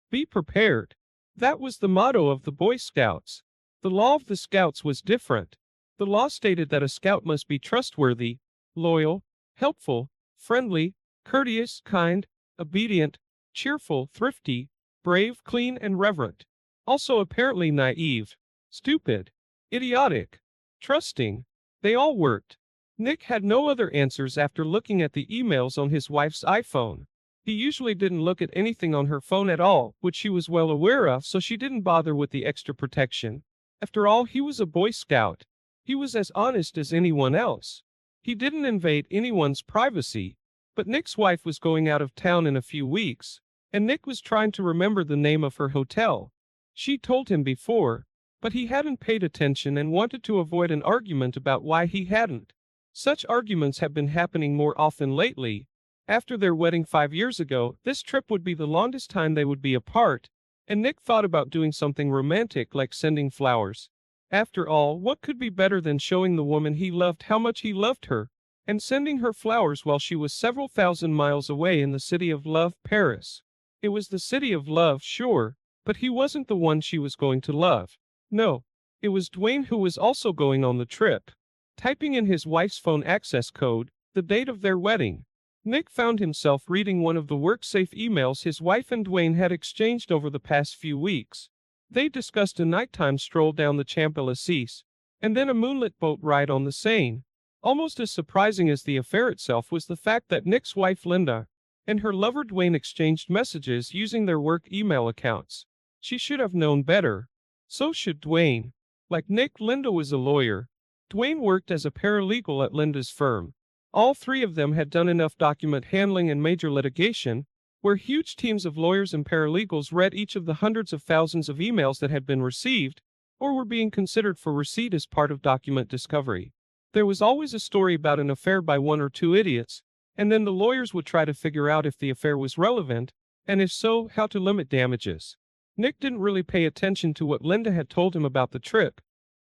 Be prepared. That was the motto of the Boy Scouts. The law of the Scouts was different. The law stated that a scout must be trustworthy, loyal, helpful, friendly, courteous, kind, obedient, cheerful, thrifty, brave, clean, and reverent. Also apparently naive, stupid, idiotic, trusting. They all worked. Nick had no other answers after looking at the emails on his wife's iPhone. He usually didn't look at anything on her phone at all, which she was well aware of, so she didn't bother with the extra protection. After all, he was a Boy Scout. He was as honest as anyone else. He didn't invade anyone's privacy. But Nick's wife was going out of town in a few weeks, and Nick was trying to remember the name of her hotel. She told him before, but he hadn't paid attention and wanted to avoid an argument about why he hadn't. Such arguments have been happening more often lately. After their wedding 5 years ago, this trip would be the longest time they would be apart, and Nick thought about doing something romantic like sending flowers. After all, what could be better than showing the woman he loved how much he loved her, and sending her flowers while she was several thousand miles away in the city of love, Paris. It was the city of love, sure, but he wasn't the one she was going to love. No, it was Dwayne who was also going on the trip. Typing in his wife's phone access code, the date of their wedding, Nick found himself reading one of the work-safe emails his wife and Dwayne had exchanged over the past few weeks. They discussed a nighttime stroll down the Champs-Élysées, and then a moonlit boat ride on the Seine. Almost as surprising as the affair itself was the fact that Nick's wife Linda and her lover Dwayne exchanged messages using their work email accounts. She should have known better. So should Dwayne. Like Nick, Linda was a lawyer. Dwayne worked as a paralegal at Linda's firm. All three of them had done enough document handling and major litigation, where huge teams of lawyers and paralegals read each of the hundreds of thousands of emails that had been received, or were being considered for receipt as part of document discovery. There was always a story about an affair by one or two idiots, and then the lawyers would try to figure out if the affair was relevant, and if so, how to limit damages. Nick didn't really pay attention to what Linda had told him about the trip,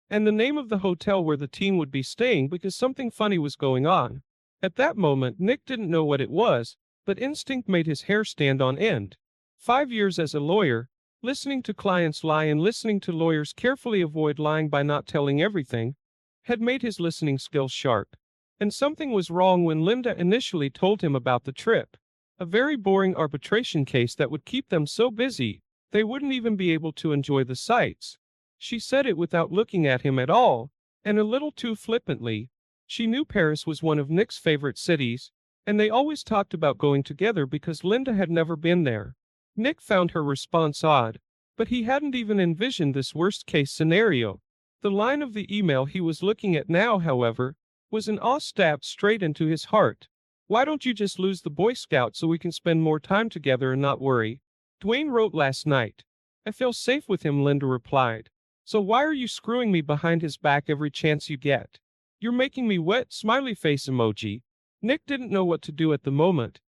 and the name of the hotel where the team would be staying because something funny was going on. At that moment, Nick didn't know what it was, but instinct made his hair stand on end. 5 years as a lawyer, listening to clients lie and listening to lawyers carefully avoid lying by not telling everything, had made his listening skills sharp. And something was wrong when Linda initially told him about the trip. A very boring arbitration case that would keep them so busy, they wouldn't even be able to enjoy the sights. She said it without looking at him at all, and a little too flippantly. She knew Paris was one of Nick's favorite cities, and they always talked about going together because Linda had never been there. Nick found her response odd, but he hadn't even envisioned this worst-case scenario. The line of the email he was looking at now, however, was an awe stabbed straight into his heart. Why don't you just lose the Boy Scout so we can spend more time together and not worry? Dwayne wrote last night. I feel safe with him, Linda replied. So why are you screwing me behind his back every chance you get? You're making me wet, smiley face emoji. Nick didn't know what to do at the moment,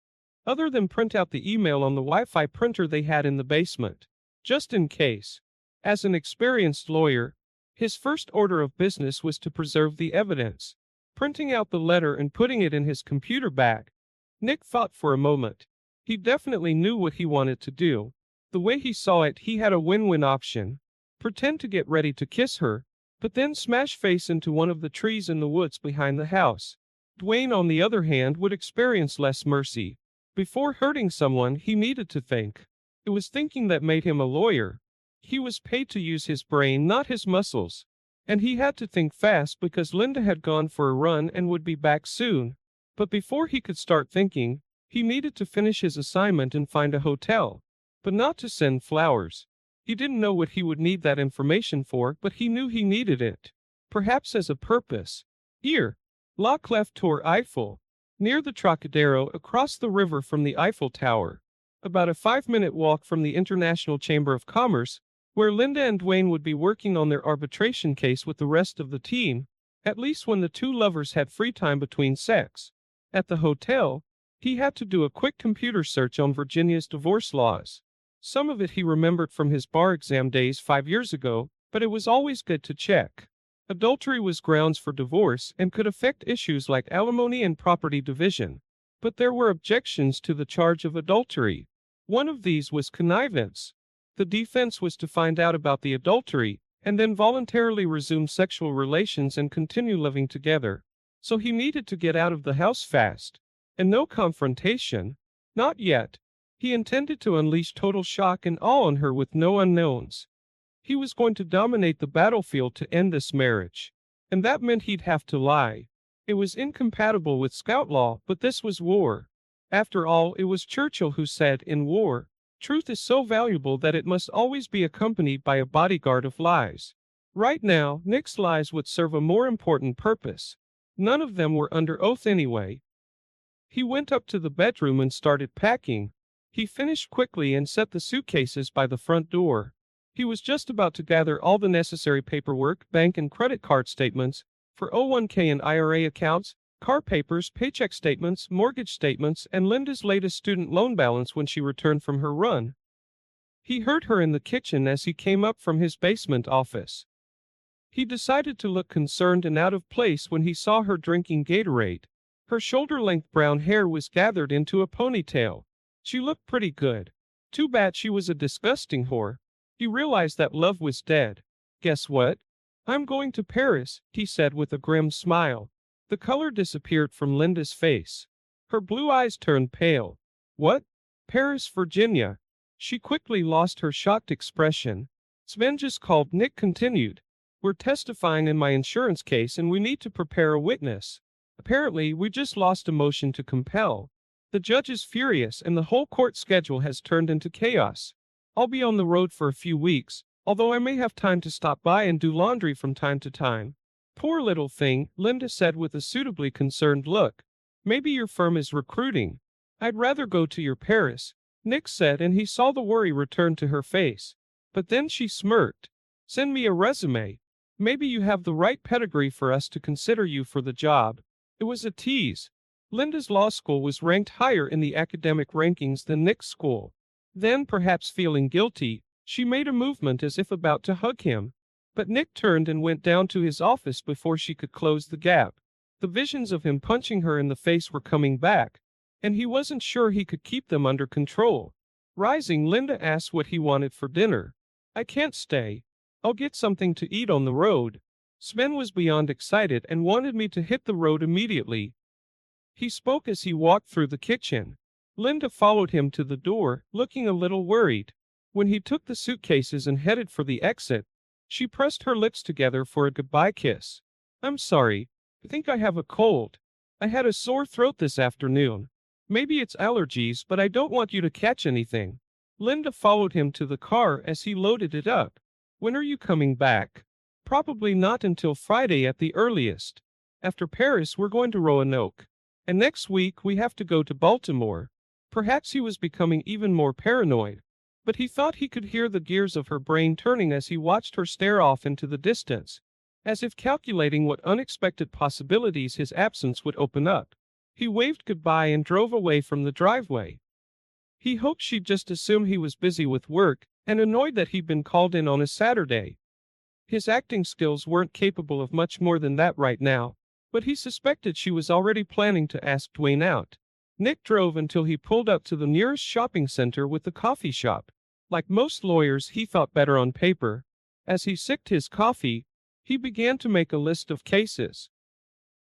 other than print out the email on the Wi-Fi printer they had in the basement, just in case. As an experienced lawyer, his first order of business was to preserve the evidence. Printing out the letter and putting it in his computer bag, Nick thought for a moment. He definitely knew what he wanted to do. The way he saw it, he had a win-win option. Pretend to get ready to kiss her, but then smash face into one of the trees in the woods behind the house. Dwayne, on the other hand, would experience less mercy. Before hurting someone, he needed to think. It was thinking that made him a lawyer. He was paid to use his brain, not his muscles. And he had to think fast because Linda had gone for a run and would be back soon. But before he could start thinking, he needed to finish his assignment and find a hotel. But not to send flowers. He didn't know what he would need that information for, but he knew he needed it. Perhaps as a purpose. Here, La Clef Tour Eiffel, near the Trocadero across the river from the Eiffel Tower. About a 5-minute walk from the International Chamber of Commerce, where Linda and Dwayne would be working on their arbitration case with the rest of the team, at least when the two lovers had free time between sex. At the hotel, he had to do a quick computer search on Virginia's divorce laws. Some of it he remembered from his bar exam days 5 years ago, but it was always good to check. Adultery was grounds for divorce and could affect issues like alimony and property division. But there were objections to the charge of adultery. One of these was connivance. The defense was to find out about the adultery, and then voluntarily resume sexual relations and continue living together. So he needed to get out of the house fast. And no confrontation. Not yet. He intended to unleash total shock and awe on her with no unknowns. He was going to dominate the battlefield to end this marriage. And that meant he'd have to lie. It was incompatible with Scout law, but this was war. After all, it was Churchill who said, in war, truth is so valuable that it must always be accompanied by a bodyguard of lies. Right now, Nick's lies would serve a more important purpose. None of them were under oath anyway. He went up to the bedroom and started packing. He finished quickly and set the suitcases by the front door. He was just about to gather all the necessary paperwork, bank and credit card statements, for 401k and IRA accounts, car papers, paycheck statements, mortgage statements, and Linda's latest student loan balance when she returned from her run. He heard her in the kitchen as he came up from his basement office. He decided to look concerned and out of place when he saw her drinking Gatorade. Her shoulder-length brown hair was gathered into a ponytail. She looked pretty good. Too bad she was a disgusting whore. He realized that love was dead. Guess what? I'm going to Paris, he said with a grim smile. The color disappeared from Linda's face. Her blue eyes turned pale. What? Paris, Virginia. She quickly lost her shocked expression. Sven just called. Nick continued. We're testifying in my insurance case and we need to prepare a witness. Apparently, we just lost a motion to compel. The judge is furious and the whole court schedule has turned into chaos. I'll be on the road for a few weeks, although I may have time to stop by and do laundry from time to time. Poor little thing, Linda said with a suitably concerned look. Maybe your firm is recruiting. I'd rather go to your Paris, Nick said, and he saw the worry return to her face. But then she smirked. Send me a resume. Maybe you have the right pedigree for us to consider you for the job. It was a tease. Linda's law school was ranked higher in the academic rankings than Nick's school. Then, perhaps feeling guilty, she made a movement as if about to hug him. But Nick turned and went down to his office before she could close the gap. The visions of him punching her in the face were coming back, and he wasn't sure he could keep them under control. Rising, Linda asked what he wanted for dinner. I can't stay. I'll get something to eat on the road. Sven was beyond excited and wanted me to hit the road immediately. He spoke as he walked through the kitchen. Linda followed him to the door, looking a little worried. When he took the suitcases and headed for the exit, she pressed her lips together for a goodbye kiss. I'm sorry. I think I have a cold. I had a sore throat this afternoon. Maybe it's allergies, but I don't want you to catch anything. Linda followed him to the car as he loaded it up. When are you coming back? Probably not until Friday at the earliest. After Paris, we're going to Roanoke. And next week we have to go to Baltimore. Perhaps he was becoming even more paranoid. But he thought he could hear the gears of her brain turning as he watched her stare off into the distance, as if calculating what unexpected possibilities his absence would open up. He waved goodbye and drove away from the driveway. He hoped she'd just assume he was busy with work, and annoyed that he'd been called in on a Saturday. His acting skills weren't capable of much more than that right now, but he suspected she was already planning to ask Dwayne out. Nick drove until he pulled up to the nearest shopping center with the coffee shop. Like most lawyers, he thought better on paper. As he sipped his coffee, he began to make a list of cases.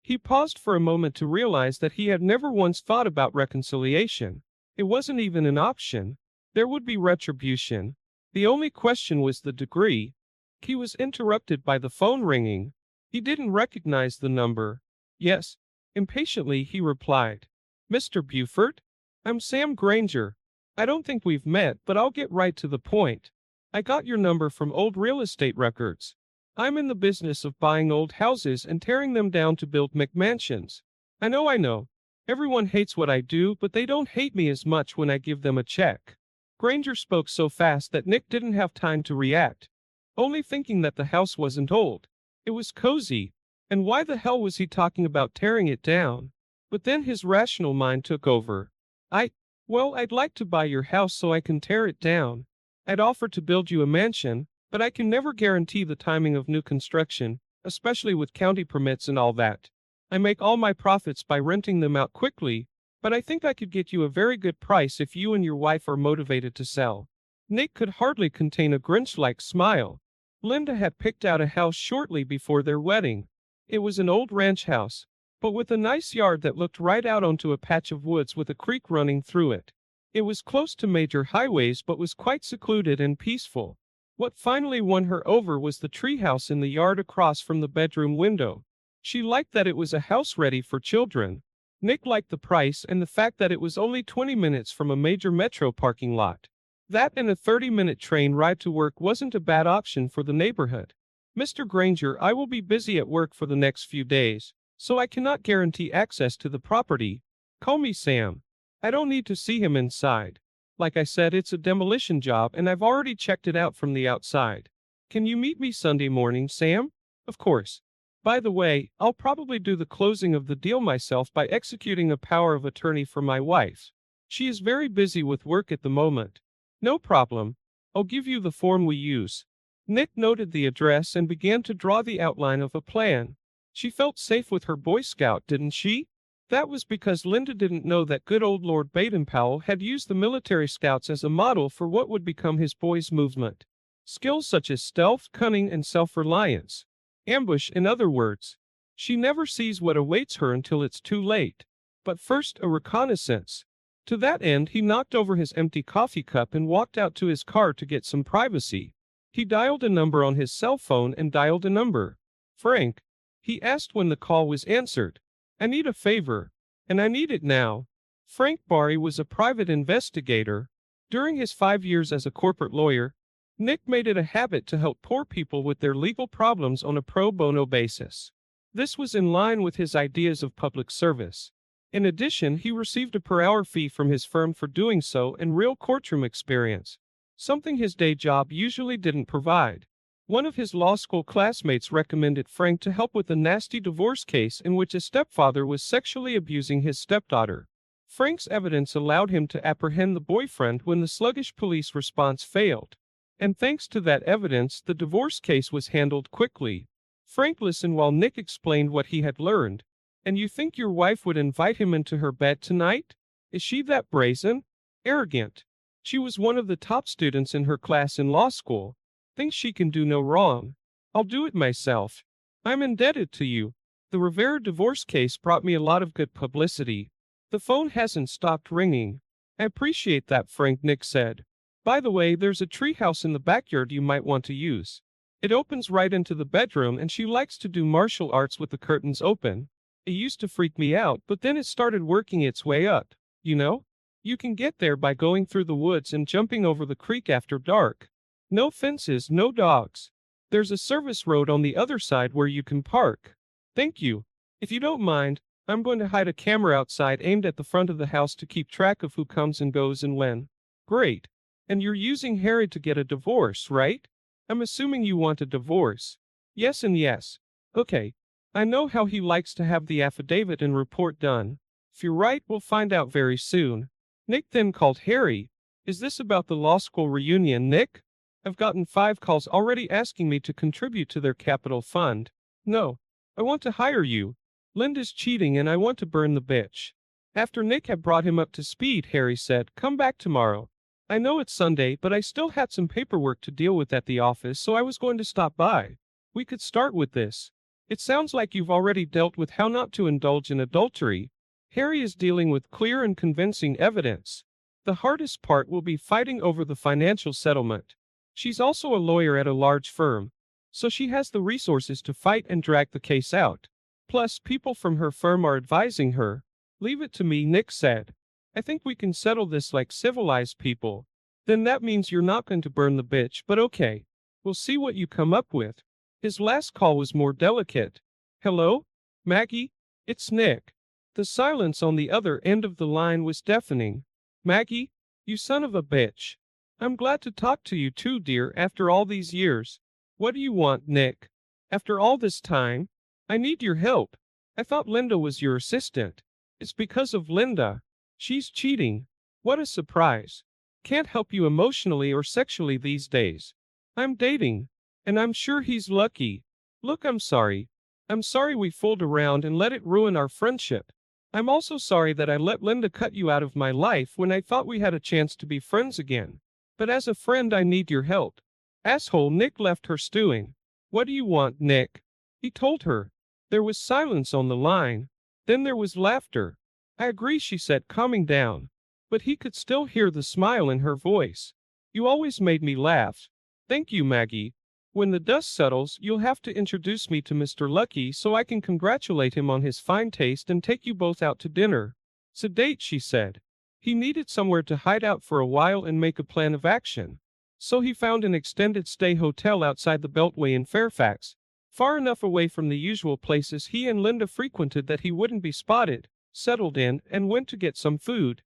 He paused for a moment to realize that he had never once thought about reconciliation. It wasn't even an option. There would be retribution. The only question was the degree. He was interrupted by the phone ringing. He didn't recognize the number. Yes. Impatiently, he replied. Mr. Buford? I'm Sam Granger. I don't think we've met, but I'll get right to the point. I got your number from old real estate records. I'm in the business of buying old houses and tearing them down to build McMansions. I know. Everyone hates what I do, but they don't hate me as much when I give them a check. Granger spoke so fast that Nick didn't have time to react, only thinking that the house wasn't old. It was cozy, and why the hell was he talking about tearing it down? But then his rational mind took over. I'd like to buy your house so I can tear it down. I'd offer to build you a mansion, but I can never guarantee the timing of new construction, especially with county permits and all that. I make all my profits by renting them out quickly, but I think I could get you a very good price if you and your wife are motivated to sell. Nick could hardly contain a Grinch-like smile. Linda had picked out a house shortly before their wedding. It was an old ranch house, but with a nice yard that looked right out onto a patch of woods with a creek running through it. It was close to major highways but was quite secluded and peaceful. What finally won her over was the treehouse in the yard across from the bedroom window. She liked that it was a house ready for children. Nick liked the price and the fact that it was only 20 minutes from a major metro parking lot. That and a 30-minute train ride to work wasn't a bad option for the neighborhood. Mr. Granger, I will be busy at work for the next few days, so I cannot guarantee access to the property. Call me Sam. I don't need to see him inside. Like I said, it's a demolition job and I've already checked it out from the outside. Can you meet me Sunday morning, Sam? Of course. By the way, I'll probably do the closing of the deal myself by executing a power of attorney for my wife. She is very busy with work at the moment. No problem. I'll give you the form we use. Nick noted the address and began to draw the outline of a plan. She felt safe with her Boy Scout, didn't she? That was because Linda didn't know that good old Lord Baden-Powell had used the military scouts as a model for what would become his boys' movement. Skills such as stealth, cunning, and self-reliance. Ambush, in other words. She never sees what awaits her until it's too late. But first, a reconnaissance. To that end, he knocked over his empty coffee cup and walked out to his car to get some privacy. He dialed a number on his cell phone and dialed a number. Frank. He asked when the call was answered. I need a favor. And I need it now. Frank Barry was a private investigator. During his 5 years as a corporate lawyer, Nick made it a habit to help poor people with their legal problems on a pro bono basis. This was in line with his ideas of public service. In addition, he received a per-hour fee from his firm for doing so and real courtroom experience, something his day job usually didn't provide. One of his law school classmates recommended Frank to help with a nasty divorce case in which a stepfather was sexually abusing his stepdaughter. Frank's evidence allowed him to apprehend the boyfriend when the sluggish police response failed. And thanks to that evidence, the divorce case was handled quickly. Frank listened while Nick explained what he had learned. And you think your wife would invite him into her bed tonight? Is she that brazen? Arrogant. She was one of the top students in her class in law school. Thinks she can do no wrong. I'll do it myself. I'm indebted to you. The Rivera divorce case brought me a lot of good publicity. The phone hasn't stopped ringing. I appreciate that, Frank, Nick said. By the way, there's a treehouse in the backyard you might want to use. It opens right into the bedroom and she likes to do martial arts with the curtains open. It used to freak me out, but then it started working its way up, you know? You can get there by going through the woods and jumping over the creek after dark. No fences, no dogs. There's a service road on the other side where you can park. Thank you. If you don't mind, I'm going to hide a camera outside aimed at the front of the house to keep track of who comes and goes and when. Great. And you're using Harry to get a divorce, right? I'm assuming you want a divorce. Yes and yes. Okay. I know how he likes to have the affidavit and report done. If you're right, we'll find out very soon. Nick then called Harry. Is this about the law school reunion, Nick? I've gotten 5 calls already asking me to contribute to their capital fund. No. I want to hire you. Linda's cheating and I want to burn the bitch. After Nick had brought him up to speed, Harry said, come back tomorrow. I know it's Sunday, but I still had some paperwork to deal with at the office, so I was going to stop by. We could start with this. It sounds like you've already dealt with how not to indulge in adultery. Harry is dealing with clear and convincing evidence. The hardest part will be fighting over the financial settlement. She's also a lawyer at a large firm, so she has the resources to fight and drag the case out. Plus, people from her firm are advising her. Leave it to me, Nick said. I think we can settle this like civilized people. Then that means you're not going to burn the bitch, but okay. We'll see what you come up with. His last call was more delicate. Hello? Maggie? It's Nick. The silence on the other end of the line was deafening. Maggie? You son of a bitch. I'm glad to talk to you too, dear, after all these years. What do you want, Nick? After all this time? I need your help. I thought Linda was your assistant. It's because of Linda. She's cheating. What a surprise. Can't help you emotionally or sexually these days. I'm dating. And I'm sure he's lucky. Look, I'm sorry. I'm sorry we fooled around and let it ruin our friendship. I'm also sorry that I let Linda cut you out of my life when I thought we had a chance to be friends again. But as a friend, I need your help. Asshole, Nick left her stewing. What do you want, Nick? He told her. There was silence on the line. Then there was laughter. I agree, she said, calming down. But he could still hear the smile in her voice. You always made me laugh. Thank you, Maggie. When the dust settles, you'll have to introduce me to Mr. Lucky so I can congratulate him on his fine taste and take you both out to dinner. Sedate, she said. He needed somewhere to hide out for a while and make a plan of action. So he found an extended stay hotel outside the Beltway in Fairfax, far enough away from the usual places he and Linda frequented that he wouldn't be spotted, settled in, and went to get some food.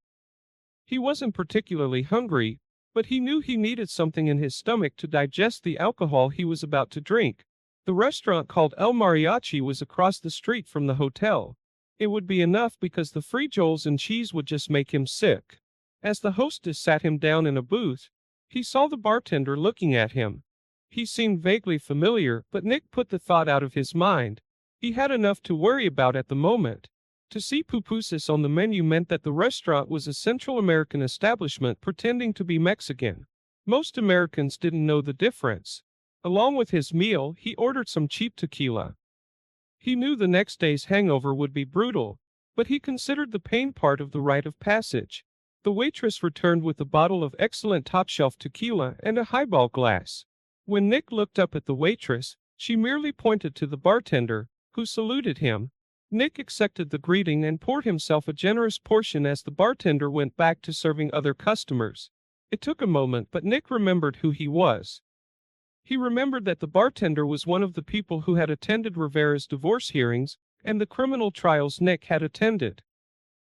He wasn't particularly hungry, but he knew he needed something in his stomach to digest the alcohol he was about to drink. The restaurant called El Mariachi was across the street from the hotel. It would be enough because the frijoles and cheese would just make him sick. As the hostess sat him down in a booth, he saw the bartender looking at him. He seemed vaguely familiar, but Nick put the thought out of his mind. He had enough to worry about at the moment. To see pupusas on the menu meant that the restaurant was a Central American establishment pretending to be Mexican. Most Americans didn't know the difference. Along with his meal, he ordered some cheap tequila. He knew the next day's hangover would be brutal, but he considered the pain part of the rite of passage. The waitress returned with a bottle of excellent top-shelf tequila and a highball glass. When Nick looked up at the waitress, she merely pointed to the bartender, who saluted him. Nick accepted the greeting and poured himself a generous portion as the bartender went back to serving other customers. It took a moment, but Nick remembered who he was. He remembered that the bartender was one of the people who had attended Rivera's divorce hearings and the criminal trials Nick had attended.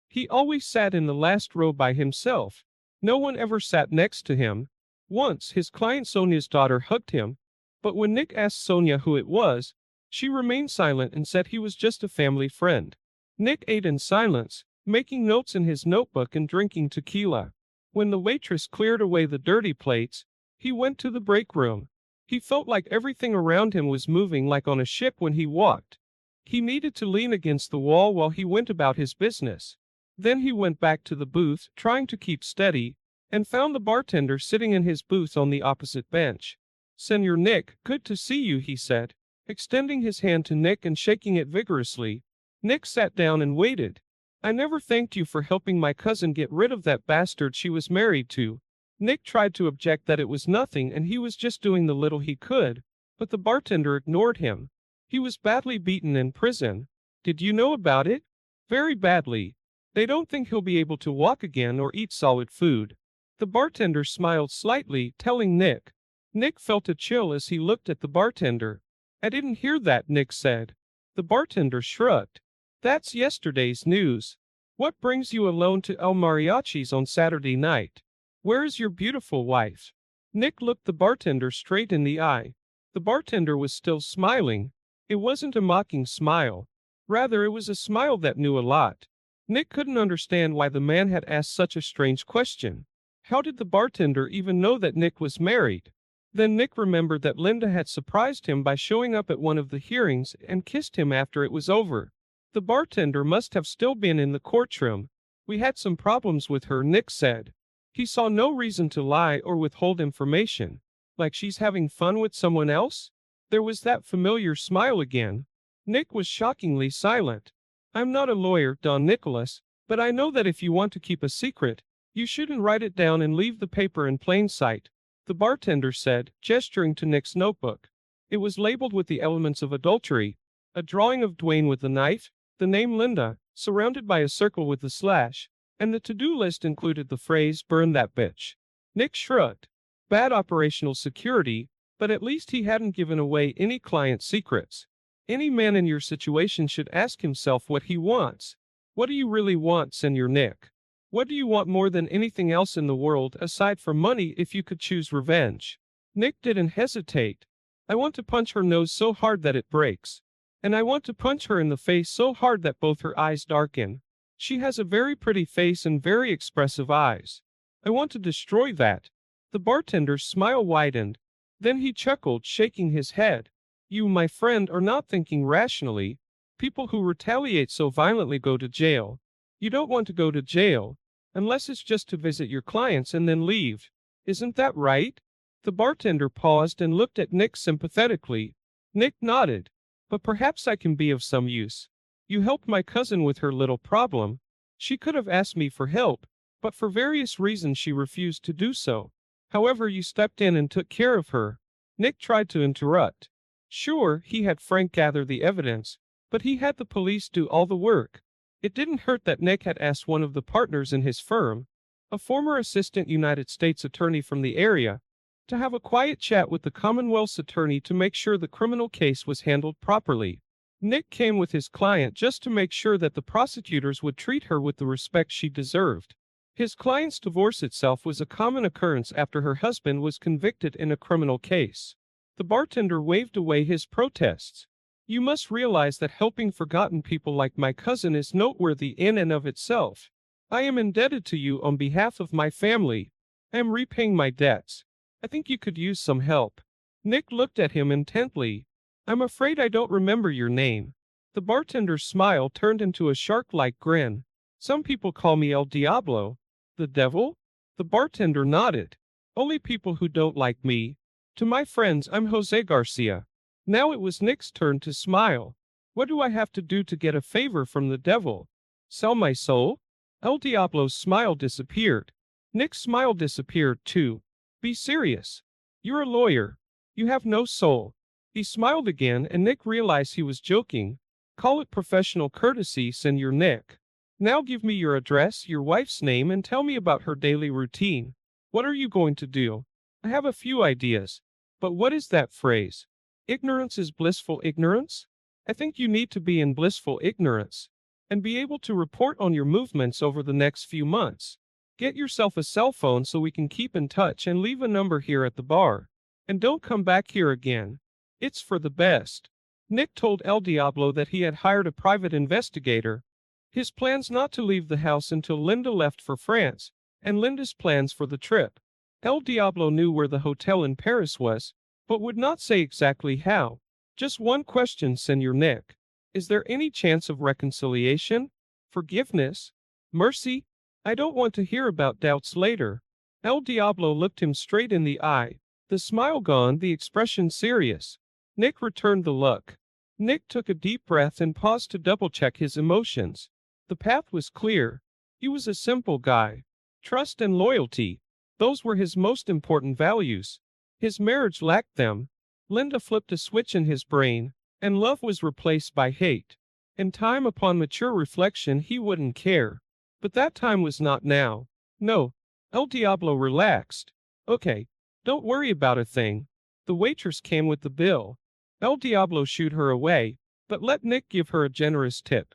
He always sat in the last row by himself. No one ever sat next to him. Once, his client Sonia's daughter hugged him, but when Nick asked Sonia who it was, she remained silent and said he was just a family friend. Nick ate in silence, making notes in his notebook and drinking tequila. When the waitress cleared away the dirty plates, he went to the break room. He felt like everything around him was moving like on a ship when he walked. He needed to lean against the wall while he went about his business. Then he went back to the booth, trying to keep steady, and found the bartender sitting in his booth on the opposite bench. "Senor Nick, good to see you," he said, extending his hand to Nick and shaking it vigorously. Nick sat down and waited. "I never thanked you for helping my cousin get rid of that bastard she was married to." Nick tried to object that it was nothing and he was just doing the little he could, but the bartender ignored him. He was badly beaten in prison. "Did you know about it?" "Very badly. They don't think he'll be able to walk again or eat solid food." The bartender smiled slightly, telling Nick. Nick felt a chill as he looked at the bartender. "I didn't hear that," Nick said. The bartender shrugged. "That's yesterday's news. What brings you alone to El Mariachi's on Saturday night? Where is your beautiful wife?" Nick looked the bartender straight in the eye. The bartender was still smiling. It wasn't a mocking smile. Rather, it was a smile that knew a lot. Nick couldn't understand why the man had asked such a strange question. How did the bartender even know that Nick was married? Then Nick remembered that Linda had surprised him by showing up at one of the hearings and kissed him after it was over. The bartender must have still been in the courtroom. "We had some problems with her," Nick said. He saw no reason to lie or withhold information. "Like she's having fun with someone else?" There was that familiar smile again. Nick was shockingly silent. "I'm not a lawyer, Don Nicholas, but I know that if you want to keep a secret, you shouldn't write it down and leave the paper in plain sight," the bartender said, gesturing to Nick's notebook. It was labeled with the elements of adultery: a drawing of Dwayne with the knife, the name Linda, surrounded by a circle with the slash, and the to-do list included the phrase, "burn that bitch." Nick shrugged. Bad operational security, but at least he hadn't given away any client secrets. Any man in your situation should ask himself what he wants. What do you really want, Senor Nick? What do you want more than anything else in the world aside from money if you could choose revenge? Nick didn't hesitate. "I want to punch her nose so hard that it breaks. And I want to punch her in the face so hard that both her eyes darken. She has a very pretty face and very expressive eyes. I want to destroy that." The bartender's smile widened. Then he chuckled, shaking his head. "You, my friend, are not thinking rationally. People who retaliate so violently go to jail. You don't want to go to jail, unless it's just to visit your clients and then leave. Isn't that right? The bartender paused and looked at Nick sympathetically. Nick nodded. But perhaps I can be of some use. You helped my cousin with her little problem. She could have asked me for help, but for various reasons she refused to do so. However, you stepped in and took care of her. Nick tried to interrupt. Sure, he had Frank gather the evidence, but he had the police do all the work. It didn't hurt that Nick had asked one of the partners in his firm, a former assistant United States attorney from the area, to have a quiet chat with the Commonwealth's attorney to make sure the criminal case was handled properly. Nick came with his client just to make sure that the prosecutors would treat her with the respect she deserved. His client's divorce itself was a common occurrence after her husband was convicted in a criminal case. The bartender waved away his protests. You must realize that helping forgotten people like my cousin is noteworthy in and of itself. I am indebted to you on behalf of my family. I am repaying my debts. I think you could use some help. Nick looked at him intently. I'm afraid I don't remember your name. The bartender's smile turned into a shark-like grin. Some people call me El Diablo. The devil? The bartender nodded. Only people who don't like me. To my friends, I'm Jose Garcia. Now it was Nick's turn to smile. What do I have to do to get a favor from the devil? Sell my soul? El Diablo's smile disappeared. Nick's smile disappeared too. Be serious. You're a lawyer. You have no soul. He smiled again and Nick realized he was joking. Call it professional courtesy, Senor Nick. Now give me your address, your wife's name, and tell me about her daily routine. What are you going to do? I have a few ideas. But what is that phrase? Ignorance is blissful ignorance? I think you need to be in blissful ignorance and be able to report on your movements over the next few months. Get yourself a cell phone so we can keep in touch and leave a number here at the bar. And don't come back here again. It's for the best. Nick told El Diablo that he had hired a private investigator. His plans not to leave the house until Linda left for France, and Linda's plans for the trip. El Diablo knew where the hotel in Paris was, but would not say exactly how. Just one question, Senor Nick. Is there any chance of reconciliation? Forgiveness? Mercy? I don't want to hear about doubts later. El Diablo looked him straight in the eye, the smile gone, the expression serious. Nick returned the look. Nick took a deep breath and paused to double-check his emotions. The path was clear. He was a simple guy. Trust and loyalty. Those were his most important values. His marriage lacked them. Linda flipped a switch in his brain, and love was replaced by hate. In time, upon mature reflection, he wouldn't care. But that time was not now. No. El Diablo relaxed. Okay. Don't worry about a thing. The waitress came with the bill. El Diablo shooed her away, but let Nick give her a generous tip.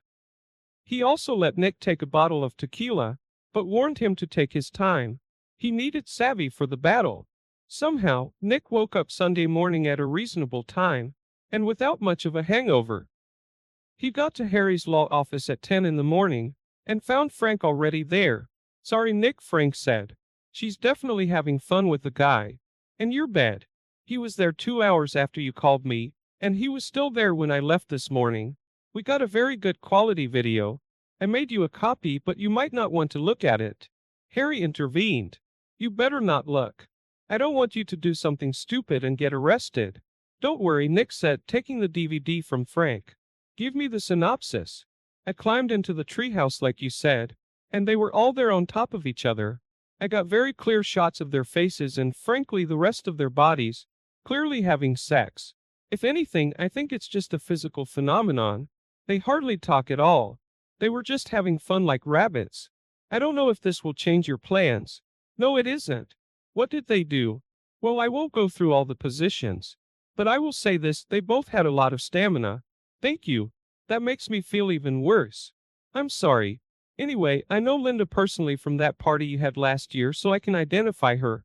He also let Nick take a bottle of tequila, but warned him to take his time. He needed savvy for the battle. Somehow, Nick woke up Sunday morning at a reasonable time, and without much of a hangover. He got to Harry's law office at 10 in the morning, and found Frank already there. Sorry, Nick, Frank said. She's definitely having fun with the guy. And you're bad. He was there 2 hours after you called me, and he was still there when I left this morning. We got a very good quality video. I made you a copy, but you might not want to look at it. Harry intervened. You better not look. I don't want you to do something stupid and get arrested. Don't worry, Nick said, taking the DVD from Frank. Give me the synopsis. I climbed into the treehouse like you said, and they were all there on top of each other. I got very clear shots of their faces and frankly the rest of their bodies, clearly having sex. If anything, I think it's just a physical phenomenon. They hardly talk at all. They were just having fun like rabbits. I don't know if this will change your plans. No, it isn't. What did they do? Well, I won't go through all the positions. But I will say this, they both had a lot of stamina. Thank you. That makes me feel even worse. I'm sorry. Anyway, I know Linda personally from that party you had last year, so I can identify her.